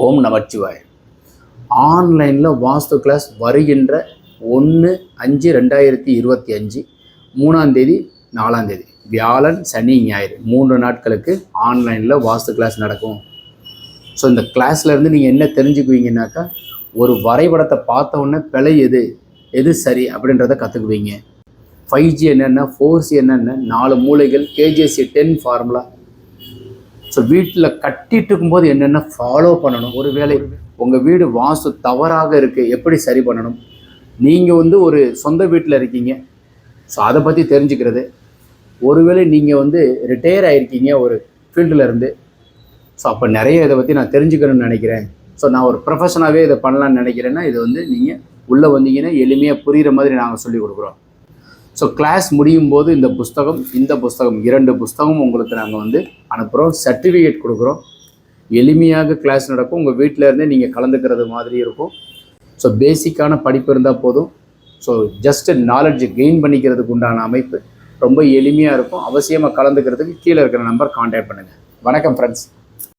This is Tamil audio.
ஓம் நமச்சிவாய். ஆன்லைனில் வாஸ்து கிளாஸ் வருகின்ற 1/5/2025 3ஆம் தேதி 4ஆம் தேதி வியாழன் சனி ஞாயிறு 3 நாட்களுக்கு ஆன்லைனில் வாஸ்து கிளாஸ் நடக்கும். ஸோ இந்த கிளாஸ்லேருந்து நீங்கள் என்ன தெரிஞ்சுக்குவீங்கன்னாக்கா, ஒரு வரைபடத்தை பார்த்த உடனே பிழை எது சரி அப்படின்றத கற்றுக்குவீங்க. 5G என்னென்ன, 4C என்னென்ன, 4 மூலைகள், KGC 10 ஃபார்முலா. ஸோ வீட்டில் கட்டிட்டு இருக்கும்போது என்னென்ன ஃபாலோ பண்ணணும், ஒருவேளை உங்கள் வீடு வாஸ்து தவறாக இருக்குது எப்படி சரி பண்ணணும், நீங்கள் ஒரு சொந்த வீட்டில் இருக்கீங்க ஸோ அதை பற்றி தெரிஞ்சுக்கிறது, ஒருவேளை நீங்கள் ரிட்டையர் ஆகிருக்கீங்க ஒரு ஃபீல்டில் இருந்து ஸோ அப்போ நிறைய இதை பற்றி நான் தெரிஞ்சுக்கணும்னு நினைக்கிறேன், ஸோ நான் ஒரு ப்ரொஃபஷனாகவே இதை பண்ணலான்னு நினைக்கிறேன்னா இது நீங்கள் உள்ளே வந்தீங்கன்னா எளிமையாக புரிகிற மாதிரி நாங்கள் சொல்லிக் கொடுக்குறோம். ஸோ கிளாஸ் முடியும் போது இந்த புஸ்தகம் 2 புஸ்தகம் உங்களுக்கு நாங்கள் அனுப்புகிறோம், சர்டிஃபிகேட் கொடுக்குறோம். எளிமையாக கிளாஸ் நடக்கும், உங்கள் வீட்டில் இருந்தே நீங்கள் கலந்துக்கிறது மாதிரி இருக்கும். ஸோ பேசிக்கான படிப்பு இருந்தால் போதும். ஸோ ஜஸ்ட்டு நாலெட்ஜ் கெயின் பண்ணிக்கிறதுக்கு உண்டான அமைப்பு ரொம்ப எளிமையாக இருக்கும். அவசியமாக கலந்துக்கிறதுக்கு கீழே இருக்கிற நம்பர் கான்டாக்ட் பண்ணுங்கள். வணக்கம் ஃப்ரெண்ட்ஸ்.